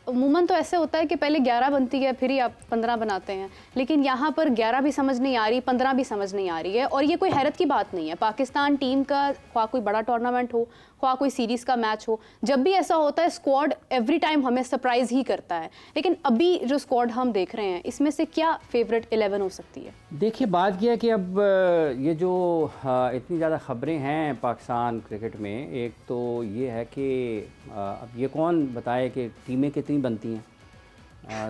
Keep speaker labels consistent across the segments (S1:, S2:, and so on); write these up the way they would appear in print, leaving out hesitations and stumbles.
S1: अमूमन तो ऐसे होता है कि पहले 11 बनती है फिर ही आप 15 बनाते हैं, लेकिन यहाँ पर 11 भी समझ नहीं आ रही, 15 भी समझ नहीं आ रही है। और ये कोई हैरत की बात नहीं है, पाकिस्तान टीम का ख्वाह कोई बड़ा टूर्नामेंट हो, ख्वाह कोई सीरीज़ का मैच हो, जब भी ऐसा होता है स्क्वाड एवरी टाइम हमें सरप्राइज़ ही करता है। लेकिन अभी जो स्क्वाड हम देख रहे हैं इसमें से क्या फेवरेट 11 हो सकती है? देखिए
S2: बात यह है कि अब ये जो इतनी ज़्यादा ख़बरें हैं पाकिस्तान क्रिकेट में, एक तो ये है कि अब ये कौन बताए कि टीमें कितनी बनती हैं,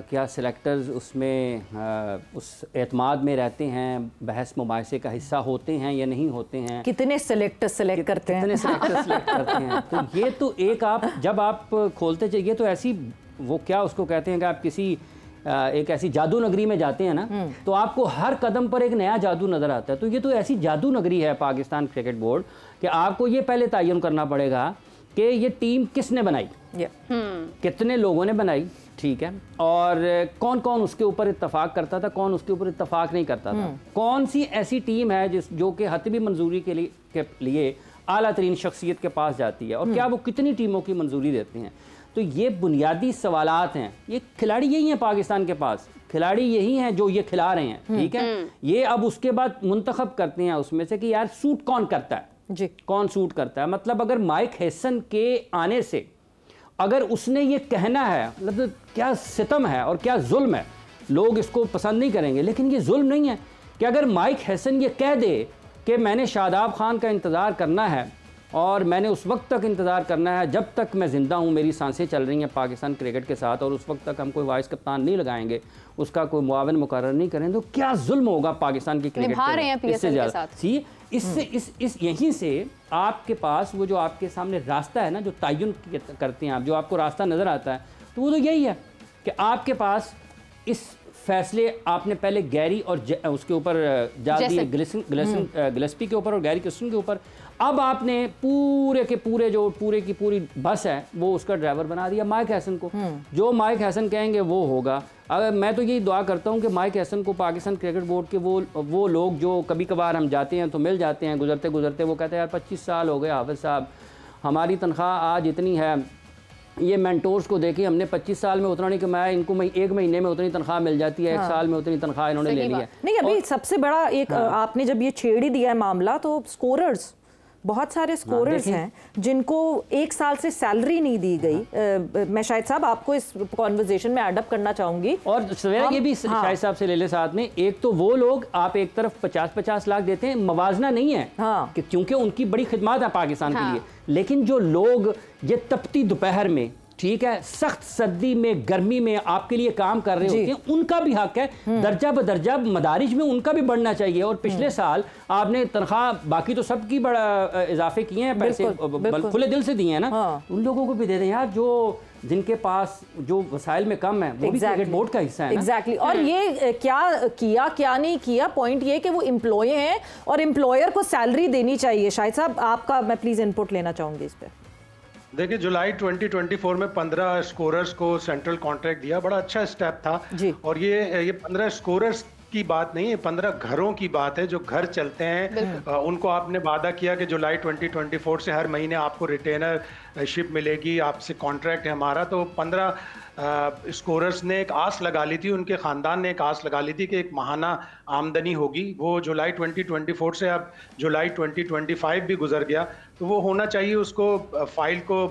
S2: क्या सिलेक्टर्स उसमें उस एतमाद में रहते हैं, बहस मुबाहिसे का हिस्सा होते हैं या नहीं होते हैं, कितने सिलेक्टर सेलेक्ट करते हैं, तो ये तो एक आप जब आप खोलते जाइए तो ऐसी वो क्या उसको कहते हैं कि आप किसी एक ऐसी जादू नगरी में जाते हैं ना, तो आपको हर कदम पर एक नया जादू नज़र आता है। तो ये तो ऐसी जादू नगरी है पाकिस्तान क्रिकेट बोर्ड कि आपको ये पहले तयन करना पड़ेगा कि ये टीम किसने बनाई, कितने लोगों ने बनाई, ठीक है, और कौन कौन उसके ऊपर इत्तफाक करता था, कौन उसके ऊपर इत्तफाक नहीं करता था, कौन सी ऐसी टीम है जो कि हतमी मंजूरी के लिए आला तरीन शख्सियत के पास जाती है, और क्या वो कितनी टीमों की मंजूरी देते हैं। तो ये बुनियादी सवालात हैं। ये खिलाड़ी यही हैं पाकिस्तान के पास, खिलाड़ी यही हैं जो ये खिला रहे हैं, ठीक है। ये अब उसके बाद मुंतखब करते हैं उसमें से कि यार सूट कौन करता है जी, कौन सूट करता है। मतलब अगर माइक हैसन के आने से अगर उसने ये कहना है, मतलब क्या सितम है और क्या जुल्म है, लोग इसको पसंद नहीं करेंगे, लेकिन ये जुल्म नहीं है कि अगर माइक हैसन ये कह दे कि मैंने शादाब खान का इंतज़ार करना है और मैंने उस वक्त तक इंतज़ार करना है जब तक मैं ज़िंदा हूँ, मेरी सांसें चल रही हैं पाकिस्तान क्रिकेट के साथ, और उस वक्त तक हम कोई वाइस कप्तान नहीं लगाएंगे, उसका कोई मुआविन मुकर्रर नहीं करेंगे, तो क्या जुल्म होगा पाकिस्तान की क्रिकेट इससे ज़्यादा। सी इससे इस यहीं से आपके पास वो जो आपके सामने रास्ता है ना, जो तयन करते हैं आप, जो आपको रास्ता नज़र आता है, तो वो तो यही है कि आपके पास इस फैसले आपने पहले गैरी और उसके ऊपर डाल दिए, गिलेस्पी के ऊपर और गैरी क्रिस्टन के ऊपर। अब आपने पूरे के पूरे जो पूरे की पूरी बस है वो उसका ड्राइवर बना दिया माइक हैसन को। जो माइक हैसन कहेंगे वो होगा। अगर मैं तो यही दुआ करता हूँ कि माइक हैसन को पाकिस्तान क्रिकेट बोर्ड के वो लोग जो कभी कभार हम जाते हैं तो मिल जाते हैं, गुजरते गुजरते वो कहते हैं यार 25 साल हो गए हाफिज़ साहब, हमारी तनख्वाह आज इतनी है, ये मेंटोर्स को देखे हमने 25 साल में उतना नहीं कमाया, इनको एक महीने में उतनी तनख्वाह मिल जाती है, एक साल में उतनी तनख्वाह इन्होंने ले ली है।
S3: नहीं अभी सबसे बड़ा एक आपने जब ये छेड़ ही दिया है मामला, तो स्कोरर्स, बहुत सारे स्कोरर्स हैं जिनको एक साल से सैलरी नहीं दी गई। मैं शायद साहब आपको इस कॉन्वर्जेशन में एडअप करना चाहूंगी, और
S2: सवेरा ये भी शायद साहब से ले ले साथ में, एक तो वो लोग आप एक तरफ 50-50 लाख देते हैं, मवाजना नहीं है कि क्योंकि उनकी बड़ी खिदमत है पाकिस्तान के लिए, लेकिन जो लोग ये तपती दोपहर में, ठीक है, सख्त सर्दी में गर्मी में आपके लिए काम कर रहे होते हैं, उनका भी हक है, दर्जा बदर्जा मदारिज में उनका भी बढ़ना चाहिए। और पिछले साल आपने तनख्वाह बाकी तो सबकी बड़ा इजाफे किए हैं, पैसे खुले दिल से दिए हैं ना, उन लोगों को भी दे दें यार जो जिनके पास जो वसाइल में कम है, वो भी क्रिकेट बोर्ड का हिस्सा है
S3: एग्जैक्टली। और ये क्या नहीं किया, पॉइंट ये कि वो एम्प्लॉय हैं और एम्प्लॉयर को सैलरी देनी चाहिए। शाहिद साहब आपका मैं प्लीज इनपुट लेना चाहूंगी इस पर।
S4: देखिए जुलाई 2024 में 15 स्कोरर्स को सेंट्रल कॉन्ट्रैक्ट दिया, बड़ा अच्छा स्टेप था जी। और ये 15 स्कोरर्स की बात नहीं है, 15 घरों की बात है जो घर चलते हैं। उनको आपने वादा किया कि जुलाई 2024 से हर महीने आपको रिटेनरशिप मिलेगी, आपसे कॉन्ट्रैक्ट है हमारा। तो 15 स्कोरर्स ने एक आस लगा ली थी, उनके ख़ानदान ने एक आस लगा ली थी कि एक माहाना आमदनी होगी। वो जुलाई 2024 से अब जुलाई 2025 भी गुजर गया, तो वो होना चाहिए। उसको फाइल को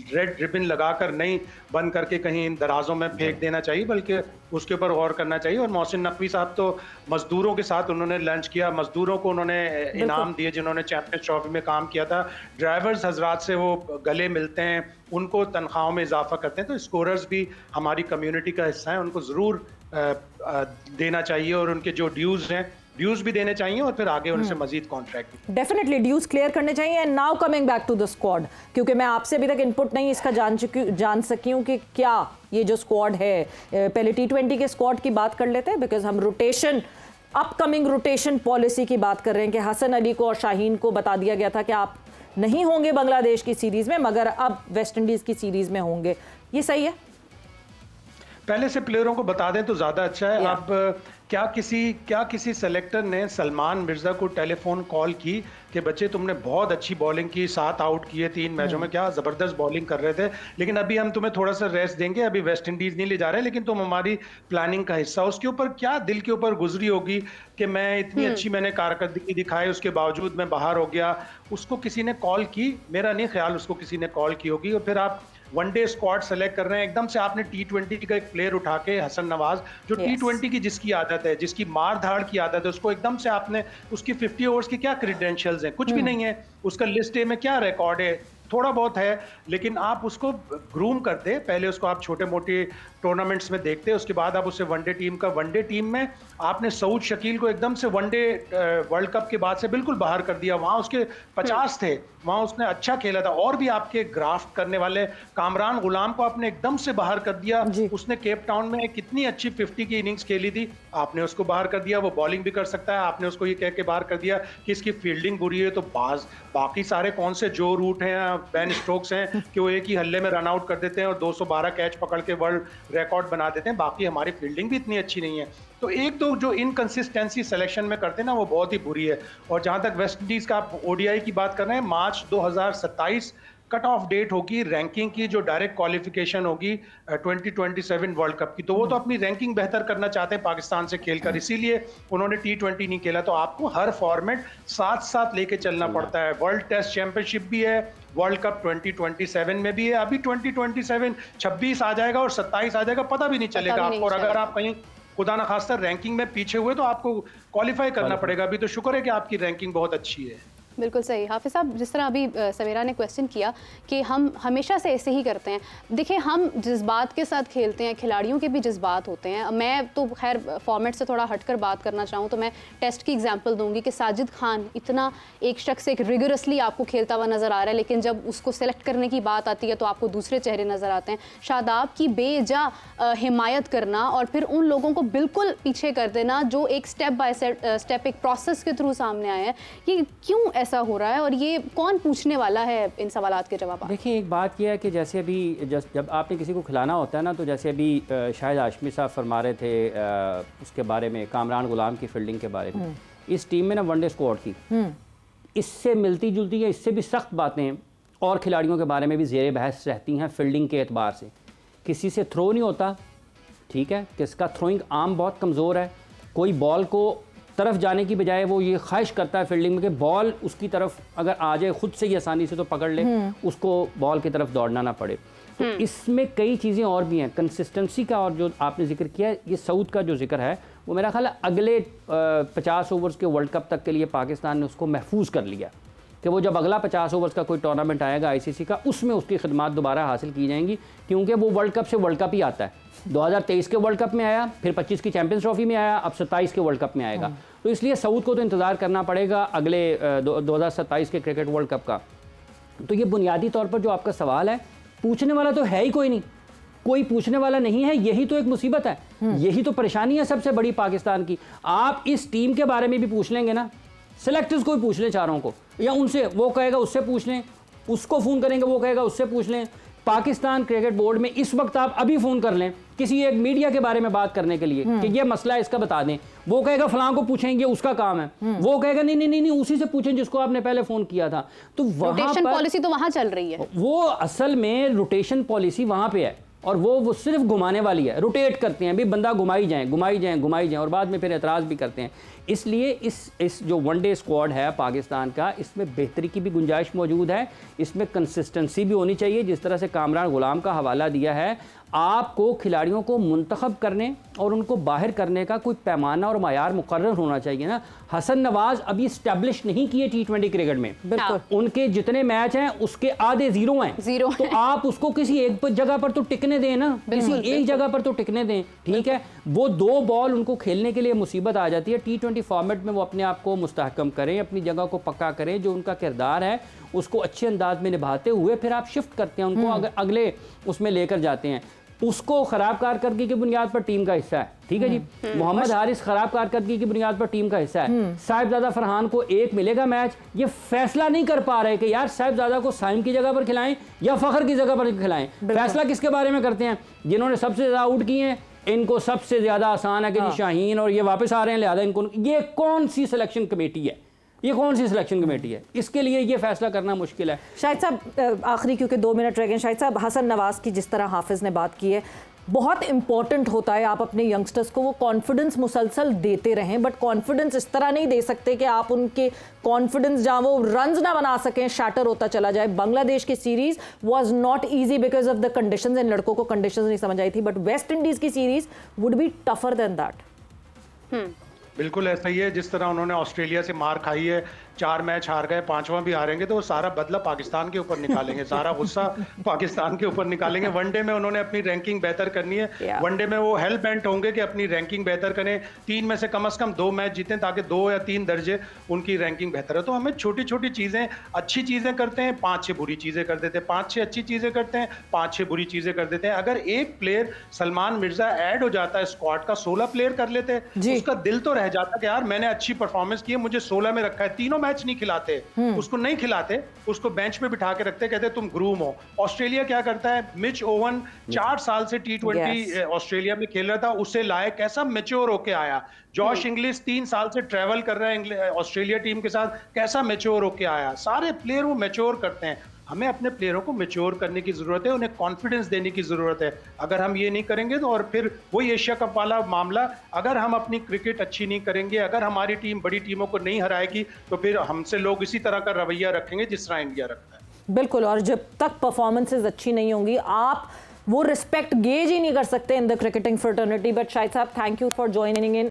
S4: रेड रिबन लगाकर नहीं बंद करके कहीं दराजों में फेंक देना चाहिए, बल्कि उसके ऊपर गौर करना चाहिए। और मोहसिन नकवी साहब तो मजदूरों के साथ उन्होंने लंच किया, मजदूरों को उन्होंने इनाम दिए जिन्होंने चैंपियंस ट्रॉफी में काम किया था। ड्राइवर्स हजरात से वो गले मिलते हैं, उनको तनख्वाहों में इजाफा करते हैं। तो स्कोरर्स भी हमारी कम्युनिटी का हिस्सा है, उनको ज़रूर देना चाहिए, और उनके जो ड्यूज भी देने चाहिए, और फिर आगे उनसे मजीद कॉन्ट्रैक्ट
S3: डेफिनेटली ड्यूज क्लियर करने चाहिए। And now coming back to the squad, क्योंकि मैं आपसे अभी तक इनपुट नहीं इसका जान सकी हूँ कि क्या ये जो स्क्वाड है, पहले T20 के स्क्वाड की बात कर लेते हैं, बिकॉज हम रोटेशन, अपकमिंग रोटेशन पॉलिसी की बात कर रहे हैं कि हसन अली को और शाहीन को बता दिया गया था कि आप नहीं होंगे बांग्लादेश की सीरीज में, मगर अब वेस्ट इंडीज की सीरीज में होंगे। ये सही है?
S4: पहले से प्लेयरों को बता दें तो ज़्यादा अच्छा है। अब क्या किसी सेलेक्टर ने सलमान मिर्जा को टेलीफोन कॉल की कि बच्चे तुमने बहुत अच्छी बॉलिंग की, 7 आउट किए 3 मैचों में, क्या जबरदस्त बॉलिंग कर रहे थे, लेकिन अभी हम तुम्हें थोड़ा सा रेस्ट देंगे, अभी वेस्ट इंडीज नहीं ले जा रहे, लेकिन तुम हमारी प्लानिंग का हिस्सा। उसके ऊपर क्या दिल के ऊपर गुजरी होगी कि मैं इतनी अच्छी मैंने कारकर्दगी दिखाई, उसके बावजूद मैं बाहर हो गया। उसको किसी ने कॉल की, मेरा नहीं ख्याल उसको किसी ने कॉल की होगी। और फिर आप वनडे स्क्वाड सेलेक्ट कर रहे हैं, एकदम से आपने T20 का एक प्लेयर उठा के, हसन नवाज, जो T20 की जिसकी आदत है, जिसकी मार धाड़ की आदत है, उसको एकदम से आपने, उसकी 50 ओवर्स की क्या क्रेडेंशियल्स हैं, कुछ भी नहीं है, उसका लिस्ट ए में क्या रिकॉर्ड है, थोड़ा बहुत है, लेकिन आप उसको ग्रूम करते, पहले उसको आप छोटे मोटे टूर्नामेंट्स में देखते, उसके बाद आप उसे वनडे टीम में आपने सऊद शकील को एकदम से वनडे वर्ल्ड कप के बाद से बिल्कुल बाहर कर दिया। वहां उसके 50 थे, वहां उसने अच्छा खेला था। और भी आपके ग्राफ्ट करने वाले कामरान गुलाम को आपने एकदम से बाहर कर दिया। उसने केप टाउन में कितनी अच्छी 50 की इनिंग्स खेली थी, आपने उसको बाहर कर दिया। वो बॉलिंग भी कर सकता है, आपने उसको ये कह के बाहर कर दिया कि इसकी फील्डिंग बुरी है। तो बाकी सारे कौन से जो रूट हैं, बेन स्टोक्स हैं कि वो एक ही हल्ले में रन आउट कर देते हैं और 212 कैच पकड़ के वर्ल्ड रिकॉर्ड बना देते हैं। बाकी हमारी फील्डिंग भी इतनी अच्छी नहीं है। तो एक तो जो इनकंसिस्टेंसी सिलेक्शन में करते हैं ना, वो बहुत ही बुरी है। और जहां तक वेस्ट इंडीज का आप ओडीआई की बात कर रहे हैं, मार्च 2027 कट ऑफ डेट होगी रैंकिंग की, जो डायरेक्ट क्वालिफिकेशन होगी 2027 वर्ल्ड कप की। तो वो तो अपनी रैंकिंग बेहतर करना चाहते हैं पाकिस्तान से खेलकर, इसीलिए उन्होंने T20 नहीं खेला। तो आपको हर फॉर्मेट साथ साथ लेके चलना पड़ता है। वर्ल्ड टेस्ट चैंपियनशिप भी है, वर्ल्ड कप 2027 में भी है। अभी 2027 26 आ जाएगा और 27 आ जाएगा, पता भी नहीं चलेगा आपको। और अगर आप कहीं खुदा न खास्ता रैंकिंग में पीछे हुए तो आपको क्वालिफाई करना पड़ेगा। अभी तो शुक्र है कि आपकी रैंकिंग बहुत अच्छी है।
S1: बिल्कुल सही हाफिज़ साहब, जिस तरह अभी सवेरा ने क्वेश्चन किया कि हम हमेशा से ऐसे ही करते हैं। देखिए, हम जज्बात के साथ खेलते हैं, खिलाड़ियों के भी जज्बात होते हैं। मैं तो खैर फॉर्मेट से थोड़ा हटकर बात करना चाहूँ तो मैं टेस्ट की एग्जांपल दूंगी कि साजिद खान इतना एक शख्स एक रिगरसली आपको खेलता हुआ नज़र आ रहा है, लेकिन जब उसको सेलेक्ट करने की बात आती है तो आपको दूसरे चेहरे नज़र आते हैं। शादाब की बेजा हिमायत करना और फिर उन लोगों को बिल्कुल पीछे कर देना जो एक स्टेप बाय स्टेप एक प्रोसेस के थ्रू सामने आए हैं, ये क्यों ऐसा हो रहा है और ये कौन पूछने वाला है इन सवालात के जवाब?
S2: देखिए, एक बात यह है कि जैसे अभी जब आपने किसी को खिलाना होता है ना, तो जैसे अभी शाहिद हाशमी साहब फरमा रहे थे उसके बारे में, कामरान गुलाम की फील्डिंग के बारे में, इस टीम में ना वनडे स्क्वाड की इससे मिलती जुलती है, इससे भी सख्त बातें और खिलाड़ियों के बारे में भी ज़ेर बहस रहती हैं फील्डिंग के एतबार से। किसी से थ्रो नहीं होता, ठीक है, किसका थ्रोइंग आर्म बहुत कमज़ोर है, कोई बॉल को तरफ जाने की बजाय वो ये ख्वाहिश करता है फील्डिंग में कि बॉल उसकी तरफ अगर आ जाए खुद से ही आसानी से तो पकड़ ले, उसको बॉल की तरफ दौड़ना ना पड़े। तो इसमें कई चीज़ें और भी हैं, कंसिस्टेंसी का, और जो आपने जिक्र किया ये सऊद का जो जिक्र है वो मेरा ख्याल है अगले 50 ओवर्स के वर्ल्ड कप तक के लिए पाकिस्तान ने उसको महफूज कर लिया कि वो जब अगला 50 ओवर्स का कोई टूर्नामेंट आएगा ICC का, उसमें उसकी खिदमात दोबारा हासिल की जाएंगी, क्योंकि वो वर्ल्ड कप से वर्ल्ड कप ही आता है। 2023 के वर्ल्ड कप में आया, फिर 25 की चैंपियंस ट्रॉफी में आया, अब 27 के वर्ल्ड कप में आएगा। तो इसलिए सऊद को तो इंतज़ार करना पड़ेगा अगले 2027 के क्रिकेट वर्ल्ड कप का। तो ये बुनियादी तौर पर जो आपका सवाल है, पूछने वाला तो है ही कोई नहीं, कोई पूछने वाला नहीं है। यही तो एक मुसीबत है, यही तो परेशानी है सबसे बड़ी पाकिस्तान की। आप इस टीम के बारे में भी पूछ लेंगे ना, सेलेक्टर्स को भी पूछ लें चारों को, या उनसे, वो कहेगा उससे पूछ लें, उसको फ़ोन करेंगे वो कहेगा उससे पूछ लें। पाकिस्तान क्रिकेट बोर्ड में इस वक्त आप अभी फ़ोन कर लें किसी एक मीडिया के बारे में बात करने के लिए कि ये मसला है इसका बता दें, वो कहेगा फलां को पूछेंगे, उसका काम है। वो कहेगा नहीं नहीं नहीं नहीं, उसी से पूछें जिसको आपने पहले फ़ोन किया था। तो वहाँ पर
S1: पॉलिसी तो वहाँ चल रही है,
S2: वो असल में रोटेशन पॉलिसी वहाँ पे है, और वो सिर्फ घुमाने वाली है, रोटेट करते हैं भी, बंदा घुमाई जाएं घुमाई जाएं घुमाई जाएं, और बाद में फिर एतराज़ भी करते हैं। इसलिए इस जो वनडे स्क्वाड है पाकिस्तान का, इसमें बेहतरी की भी गुंजाइश मौजूद है, इसमें कंसिस्टेंसी भी होनी चाहिए। जिस तरह से कामरान गुलाम का हवाला दिया है, आपको खिलाड़ियों को मुंतखब करने और उनको बाहर करने का कोई पैमाना और मायार मुकर्रर होना चाहिए ना। हसन नवाज अभी स्टैब्लिश नहीं किए T20 क्रिकेट में, बिल्कुल उनके जितने मैच हैं उसके आधे ज़ीरो हैं, तो आप उसको किसी एक जगह पर तो टिकने दें ना, किसी एक जगह पर तो टिकने दें, ठीक है। वो 2 बॉल उनको खेलने के लिए मुसीबत आ जाती है। T20 फॉर्मेट में वो अपने आप को मुस्तहकम करें, अपनी जगह को पक्का करें, जो उनका किरदार है उसको अच्छे अंदाज में निभाते हुए फिर आप शिफ्ट करते हैं उनको, अगले उसमें लेकर जाते हैं। उसको खराब कारकर्दगी की बुनियाद पर टीम का हिस्सा है, ठीक है जी। मोहम्मद हारिस खराब कारकर्दगी की बुनियाद पर टीम का हिस्सा है। साहिबजादा फरहान को एक मिलेगा मैच, ये फैसला नहीं कर पा रहे कि यार साहिबजादा को साइम की जगह पर खिलाएं या फखर की जगह पर खिलाएं। फैसला किसके बारे में करते हैं? जिन्होंने सबसे ज़्यादा आउट किए हैं, इनको सबसे ज़्यादा आसान है कि जी शाहीन और ये वापस आ रहे हैं, लिहाजा इनको, ये कौन सी सिलेक्शन कमेटी है, ये कौन सी सिलेक्शन कमेटी है? इसके लिए ये फैसला करना मुश्किल है।
S3: शाहिद साहब आखिरी, क्योंकि 2 मिनट रह गए, शाहिद साहब हसन नवाज की जिस तरह हाफिज़ ने बात की है, बहुत इंपॉर्टेंट होता है आप अपने यंगस्टर्स को वो कॉन्फिडेंस मुसलसल देते रहें, बट कॉन्फिडेंस इस तरह नहीं दे सकते कि आप उनके कॉन्फिडेंस जहां वो रन्स ना बना सकें, शैटर होता चला जाए। बांग्लादेश की series was not easy because of the conditions, इन लड़कों को कंडीशंस नहीं समझ आई थी, बट वेस्ट इंडीज की series would be tougher than that.
S4: बिल्कुल ऐसा ही है, जिस तरह उन्होंने ऑस्ट्रेलिया से मार खाई है, 4 मैच हार गए, 5वां भी हारेंगे तो वो सारा बदला पाकिस्तान के ऊपर निकालेंगे, सारा गुस्सा पाकिस्तान के ऊपर निकालेंगे। वनडे में उन्होंने अपनी रैंकिंग बेहतर करनी है, वनडे में वो हेल बेंट होंगे कि अपनी रैंकिंग बेहतर करें, 3 में से कम 2 मैच जीतें ताकि 2 या 3 दर्जे उनकी रैंकिंग बेहतर है। तो हमें छोटी छोटी चीज़ें, अच्छी चीज़ें करते हैं, 5-6 बुरी चीज़ें कर देते हैं, 5-6 अच्छी चीज़ें करते हैं, 5-6 बुरी चीज़ें कर देते हैं। अगर एक प्लेयर सलमान मिर्जा ऐड हो जाता है स्क्वाड का, 16 प्लेयर कर लेते हैं, उसका दिल तो रह जाता कि यार मैंने अच्छी परफॉर्मेंस की है, मुझे 16 में रखा है, तीनों मैच नहीं खिलाते, उसको नहीं खिलाते, उसको बेंच पे बिठा के रखते, कहते तुम ग्रूम हो। ऑस्ट्रेलिया क्या करता है, मिच ओवन 4 साल से T20 ऑस्ट्रेलिया में खेल रहा था, उसे लाए, कैसा मैच्योर होके आया। जॉश इंग्लिश 3 साल से ट्रेवल कर रहा है ऑस्ट्रेलिया टीम के साथ, कैसा मैच्योर होके आया। सारे प्लेयर वो मैच्योर करते हैं। हमें अपने प्लेयरों को मैच्योर करने की जरूरत है, उन्हें कॉन्फिडेंस देने की जरूरत है। अगर हम ये नहीं करेंगे तो और फिर वही एशिया कप वाला मामला, अगर हम अपनी क्रिकेट अच्छी नहीं करेंगे, अगर हमारी टीम बड़ी टीमों को नहीं हराएगी, तो फिर हमसे लोग इसी तरह का रवैया रखेंगे जिस तरह इंडिया रखता है।
S3: बिल्कुल, और जब तक परफॉर्मेंसेज अच्छी नहीं होंगी आप वो रिस्पेक्ट गेज ही नहीं कर सकते in the cricketing fraternity. But Shahid sahab, thank you for joining in.